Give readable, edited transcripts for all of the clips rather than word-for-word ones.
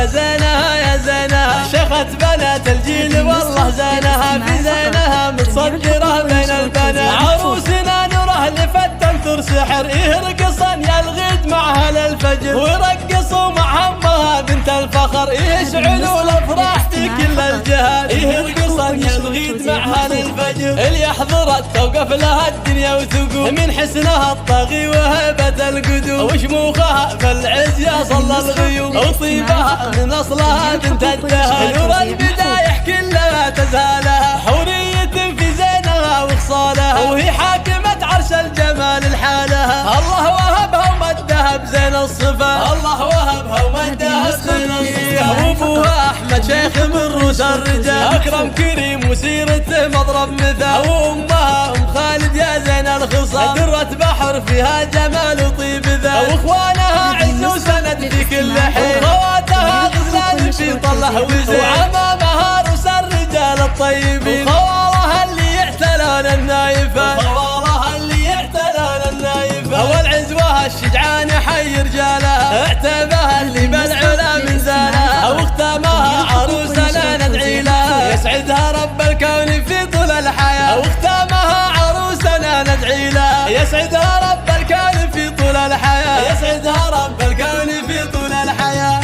يا زينها يا زينها، شيخة بنات الجيل والله زينها، في زينها متصدرة بين البنات، عروسنا نوره لفتن ثر سحر، يرقصن يلغيد معها للفجر، ويرقصوا مع امها بنت الفخر، يشعلوا الافراح في كل الجهات، يرقصن يلغيد معها للفجر، اللي يحضرت توقف لها الدنيا وتقول من حسنها الطاغي وهيبة القدوم، وشموخها في العز يصل الغيوم، وطيبها من اصلها بنت الدهر، نور البدايح كلها تزهالها، حورية في زينها وخصالها، وهي حاكمة عرش الجمال لحالها، الله وهبها ومدها بزين الصفا، الله وهبها ومدها بزين الصفا، وابوها احمد شيخ من روس الرجال، اكرم كريم وسيرته مضرب مثال، وامها ام خالد يا زين الخصال، درة بحر فيها جمال وطيب ذا، واخوانها عز وسند في كل حين، وخواتها غزلان في طله وزين، وعمامها روس الرجال الطيبين، وخوالها اللي يعتلون النايفات، وخوالها اللي يعتلون النايفات، والعزوة الشجعان حي رجالها، اعتبها اللي بالعلا من زالها، واختامها عروسنا ندعي لها، يسعدها رب الكون في طول الحياة، واختامها عروسنا ندعي لها، يسعدها رب الكون في طول الحياة، يسعدها رب الكون في طول الحياة.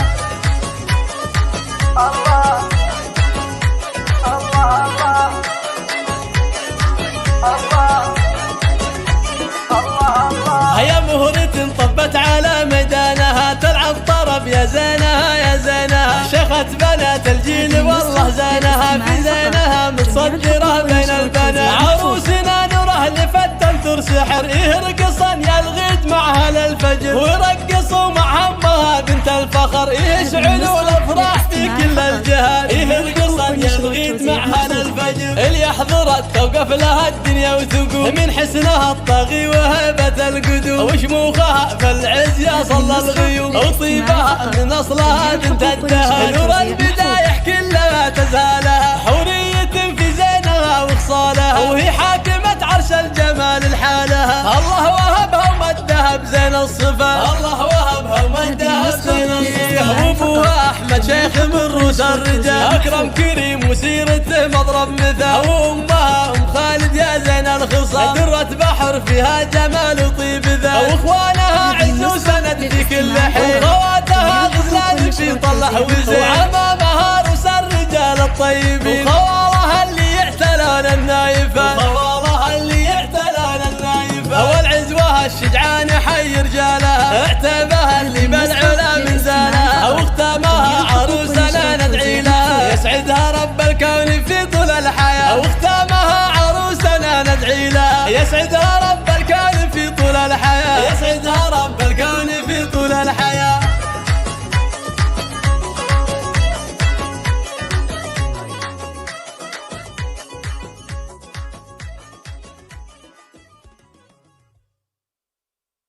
الله الله الله الله الله، هيا مهرة طبت على ميدانها، تلعب طرب يا زينها يا زينها، شيخة بنات الجيل والله زينها، في زينها متصدرة بين البنات، عروسنا نوره لفتن ثر سحر، يرقصن يلغيد معها للفجر، ويرقصوا مع امها بنت الفخر، يشعلوا الافراح في كل الجهات، يرقصن يلغيد معها للفجر، اللي يحضرت توقف لها الدنيا وتقول من حسنها الطاغي وهيبة القدوم، وشموخها في العز يصل الغيوم، وطيبها من اصلها بنت الدهر، نور البدايح كلها تزهالها، حورية في زينها وخصالها، وهي حاكمة عرش الجمال لحالها، الله وهبها ومدها بزين الصفا، الله وهبها ومدها بزين الصفا، وابوها احمد شيخ من روس الرجال، اكرم كريم وسيرته مضرب مثال، وامها ام خالد يا زين الخصال، درة بحر فيها جمال وطيب ذا، واخوانها عز وسند في كل حين، وخواتها غزلان في طله وزين، وعمامها روس الرجال الطيبين.